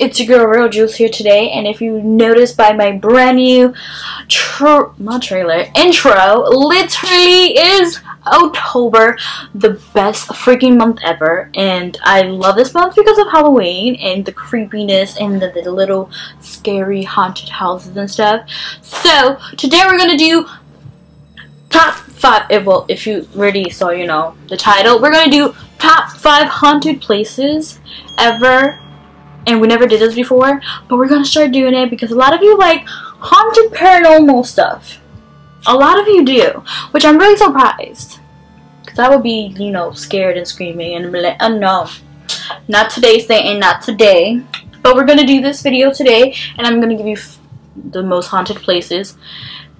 it's your girl Real Juice here today, and if you notice by my brand new intro, literally is October, the best freaking month ever, and I love this month because of Halloween and the creepiness and the little scary haunted houses and stuff. So today we're gonna do top 5. Well, if you already saw, you know, the title, we're gonna do top 5 haunted places ever. And we never did this before, but we're gonna start doing it because a lot of you like haunted paranormal stuff. A lot of you do, which I'm really surprised. Because I would be, you know, scared and screaming and be like, oh no, not today, Satan, not today. But we're gonna do this video today, and I'm gonna give you the most haunted places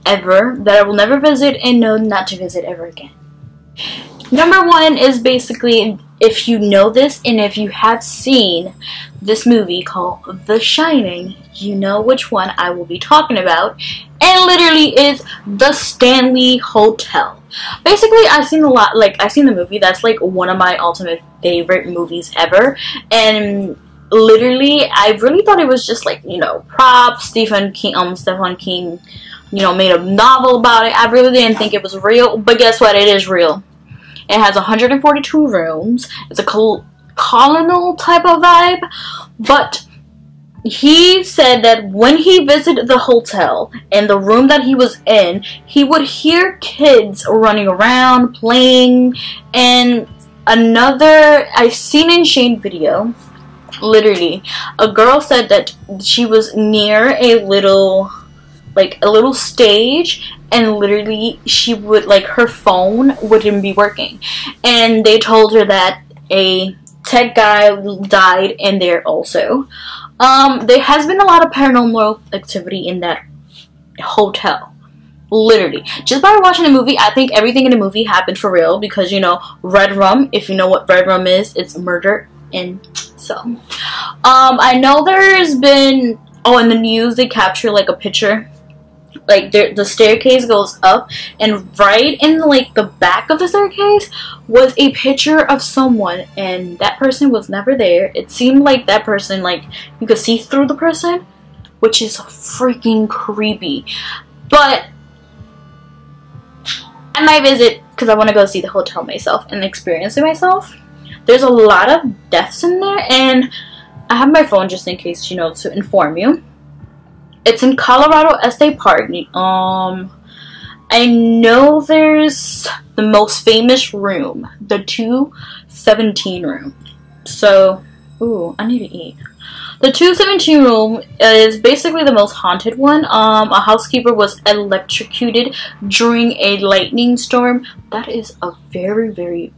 ever that I will never visit and know not to visit ever again. Number 1 is basically, if you know this and if you have seen this movie called The Shining, you know which one I will be talking about, and literally is the Stanley Hotel. Basically, I've seen the movie. That's like one of my ultimate favorite movies ever, and literally I really thought it was just like, you know, props. Stephen King, you know, made a novel about it. I really didn't think it was real, but guess what? It is real. It has 142 rooms. It's a colonial type of vibe. But he said that when he visited the hotel, in the room that he was in, he would hear kids running around, playing. And another, I've seen in Shane video, literally, a girl said that she was near a little stage, and literally she would, like, her phone wouldn't be working, and they told her that a tech guy died in there also. There has been a lot of paranormal activity in that hotel. Literally, just by watching the movie, I think everything in the movie happened for real, because, you know, red rum, if you know what red rum is, it's murder. And so I know there's been, in the news they capture like a picture, like the staircase goes up, and right in like the back of the staircase was a picture of someone, and that person was never there. It seemed like that person, like, you could see through the person, which is freaking creepy. But I might visit because I want to go see the hotel myself and experience it myself. There's a lot of deaths in there, and I have my phone just in case, you know, to inform you. It's in Colorado Estate Park. I know there's the most famous room, the 217 room. So, ooh, I need to eat. The 217 room is basically the most haunted one. A housekeeper was electrocuted during a lightning storm. That is a very, very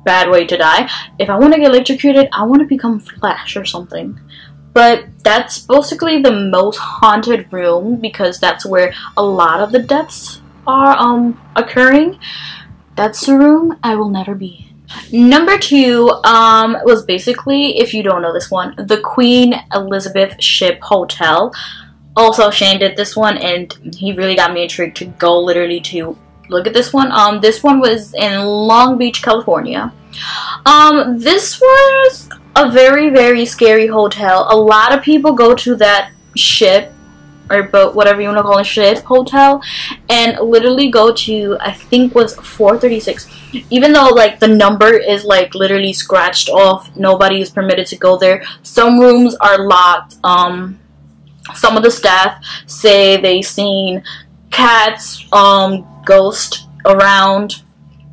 bad way to die. If I want to get electrocuted, I want to become Flash or something. But that's basically the most haunted room because that's where a lot of the deaths are occurring. That's the room I will never be in. Number 2 was basically, if you don't know this one, the Queen Elizabeth Ship Hotel. Also, Shane did this one, and he really got me intrigued to go literally to look at this one. This one was in Long Beach, California. This was a very, very scary hotel. A lot of people go to that ship or boat, whatever you want to call it, ship hotel, and literally go to, I think was 436. Even though like the number is like literally scratched off, nobody is permitted to go there. Some rooms are locked. Some of the staff say they seen cats, ghosts around.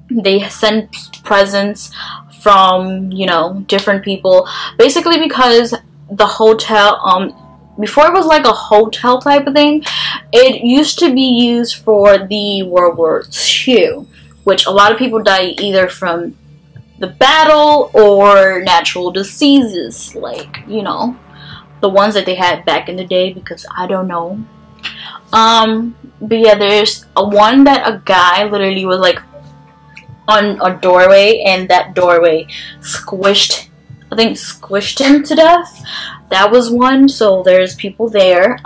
They send presents from, you know, different people, basically because the hotel, before it was like a hotel type of thing, it used to be used for the World War II, which a lot of people die either from the battle or natural diseases, like, you know, the ones that they had back in the day, because I don't know. But yeah, there's one that a guy literally was like on a doorway, and that doorway squished him to death. That was one. So there's people there.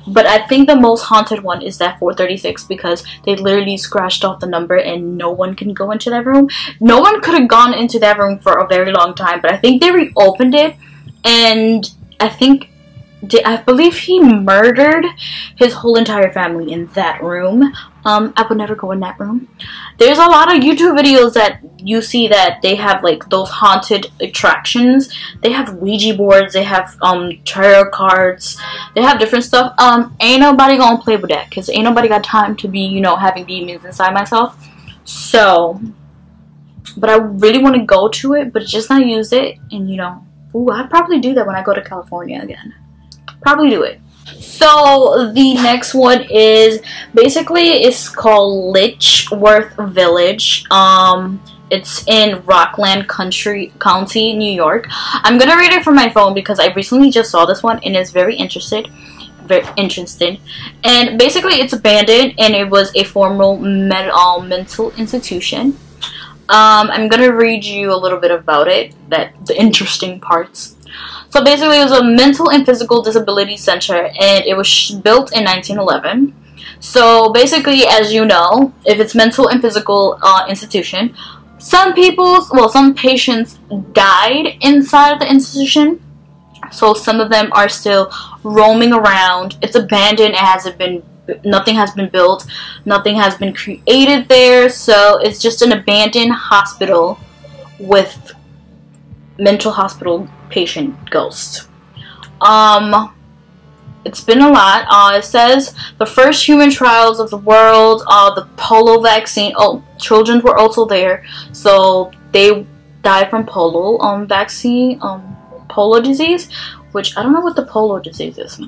But I think the most haunted one is that 436 because they literally scratched off the number and no one can go into that room. No one could have gone into that room for a very long time, but I think they reopened it and I believe he murdered his whole entire family in that room. I would never go in that room. There's a lot of YouTube videos that you see that they have like those haunted attractions. They have Ouija boards, they have tarot cards, they have different stuff. Ain't nobody gonna play with that because ain't nobody got time to be, you know, having demons inside myself. So, but I really want to go to it, but just not use it. And you know, ooh, I'd probably do that when I go to California again. Probably do it. So the next one is basically, it's called Lichworth Village. It's in Rockland County, New York. I'm gonna read it from my phone because I recently just saw this one and it's very interesting. And basically it's abandoned and it was a former mental institution. I'm gonna read you a little bit about it, the interesting parts. So basically it was a mental and physical disability center and it was built in 1911. So basically, as you know, if it's mental and physical institution, some patients died inside the institution. So some of them are still roaming around. It's abandoned. Nothing has been built. Nothing has been created there. So it's just an abandoned hospital with mental hospital patient ghosts. It's been a lot. It says the first human trials of the world, the polio vaccine. Oh, children were also there, so they died from polio vaccine, polio disease, which I don't know what the polio disease is.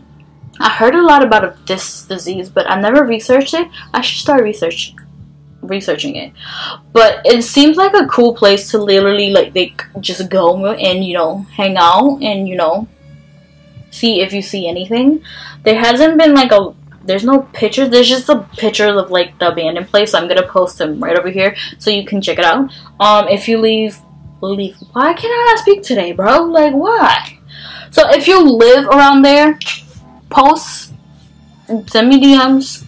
I heard a lot about this disease, but I never researched it. I should start researching it. But it seems like a cool place to literally like just go and, you know, hang out and, you know, see if you see anything. There hasn't been like there's no pictures. There's just a picture of like the abandoned place. So I'm gonna post them right over here so you can check it out. If you leave, why can't I not speak today, bro? Like, why? So if you live around there, post, send me DMs,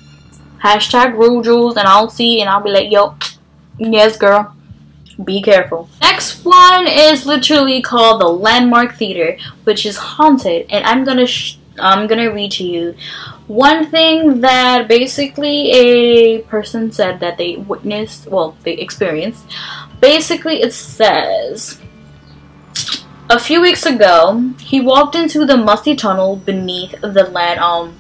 hashtag Rude Jules, and I'll see, and I'll be like, yo, yes girl, be careful. Next one is literally called the Landmark Theater, which is haunted, and I'm gonna read to you one thing that basically a person said that they witnessed, well, they experienced. Basically it says, a few weeks ago, he walked into the musty tunnel beneath the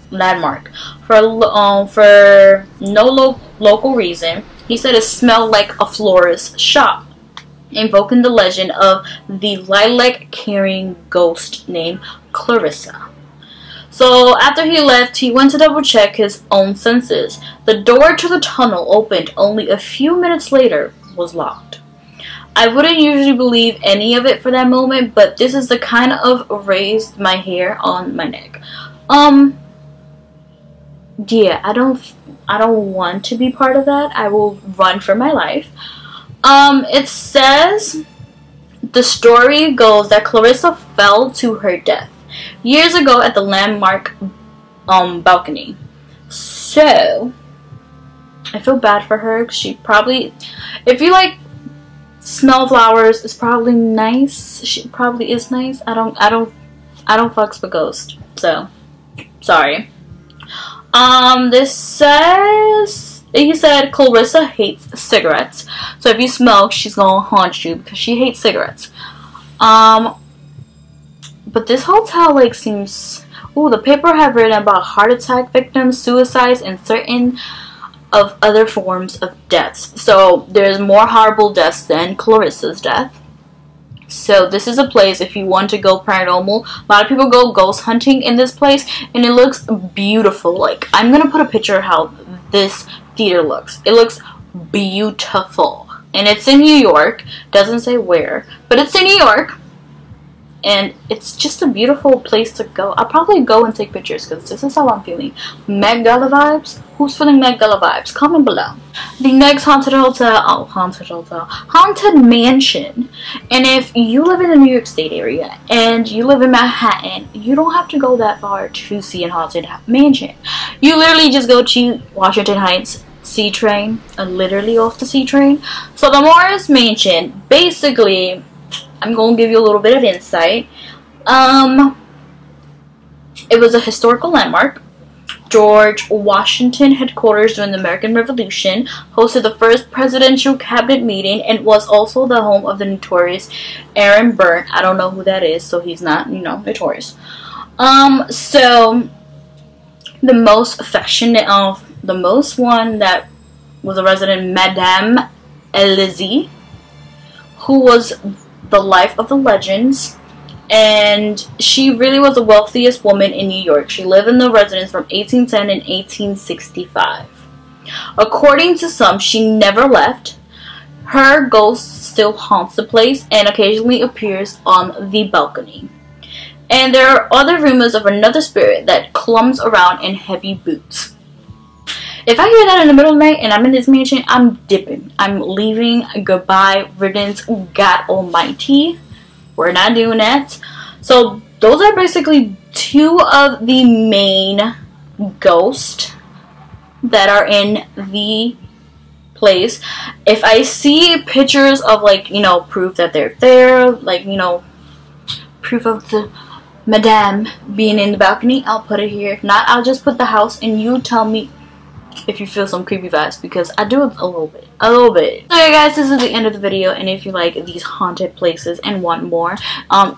landmark for no local reason. He said it smelled like a florist's shop, invoking the legend of the lilac-carrying ghost named Clarissa. So after he left, he went to double check his own senses. The door to the tunnel opened only a few minutes later was locked. I wouldn't usually believe any of it for that moment, but this is the kind of raised my hair on my neck. Yeah, I don't want to be part of that. I will run for my life. It says the story goes that Clarissa fell to her death years ago at the landmark balcony. So I feel bad for her. She probably, if you like smell flowers, it's probably nice. She probably is nice. I don't fucks with ghosts. So sorry. This says, he said Clarissa hates cigarettes. So if you smoke, she's gonna haunt you because she hates cigarettes. But this hotel like seems, ooh, the paper have written about heart attack victims, suicides, and certain of other forms of deaths. So there's more horrible deaths than Clarissa's death. So this is a place if you want to go paranormal. A lot of people go ghost hunting in this place, and it looks beautiful. Like, I'm gonna put a picture of how this theater looks. It looks beautiful, and it's in New York. Doesn't say where, but it's in New York. And it's just a beautiful place to go. I'll probably go and take pictures because this is how I'm feeling. Met Gala vibes? Who's feeling Met Gala vibes? Comment below. The next haunted mansion. And if you live in the New York State area and you live in Manhattan, you don't have to go that far to see a haunted mansion. You literally just go to Washington Heights C train, literally off the C train. So the Morris Mansion, basically, I'm going to give you a little bit of insight. It was a historical landmark. George Washington headquarters during the American Revolution, hosted the first presidential cabinet meeting, and was also the home of the notorious Aaron Burr. I don't know who that is, so he's not, you know, notorious. So the most affectionate of the most one that was a resident, Madame Elise, who was the life of the legends. And she really was the wealthiest woman in New York. She lived in the residence from 1810 and 1865. According to some, she never left. Her ghost still haunts the place and occasionally appears on the balcony. And there are other rumors of another spirit that clumps around in heavy boots. If I hear that in the middle of the night and I'm in this mansion, I'm dipping. I'm leaving. Goodbye, riddance, God almighty. We're not doing that. So those are basically two of the main ghosts that are in the place. If I see pictures of, like, you know, proof that they're there, like, you know, proof of the Madame being in the balcony, I'll put it here. If not, I'll just put the house and you tell me if you feel some creepy vibes, because I do a little bit. So yeah, guys, this is the end of the video, and if you like these haunted places and want more,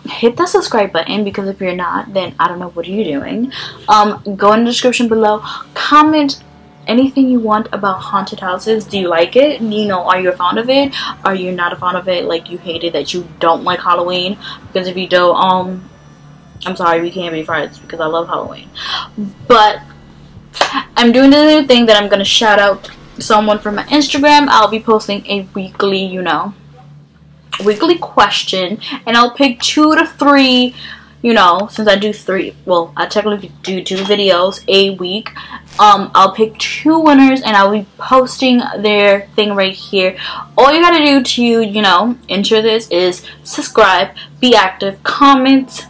hit the subscribe button, because if you're not, then I don't know what are you doing. Go in the description below, comment anything you want about haunted houses. Do you like it? You know, are you a fan of it? Are you not a fan of it? Like, you hate it, that you don't like Halloween? Because if you do, I'm sorry, we can't be friends, because I love Halloween. But I'm doing the new thing that I'm going to shout out someone from my Instagram. I'll be posting a weekly, you know, weekly question, and I'll pick 2 to 3, you know, since I do 3, well, I technically do 2 videos a week. I'll pick 2 winners, and I'll be posting their thing right here. All you gotta do to, you know, enter this is subscribe, be active, comment,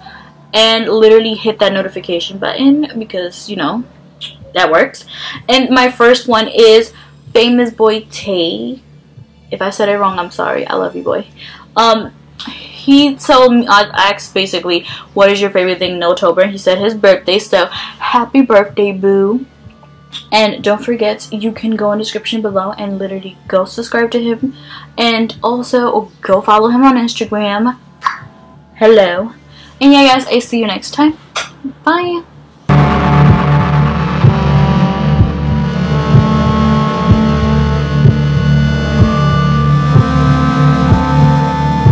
and literally hit that notification button, because, you know, that works. And my first one is Famous Boy Tay. If I said it wrong, I'm sorry. I love you, boy. He told me, I asked basically, what is your favorite thing in October? He said his birthday, so happy birthday, boo. And don't forget, you can go in the description below and literally go subscribe to him, and also go follow him on Instagram. Hello. And yeah, guys, I see you next time. Bye.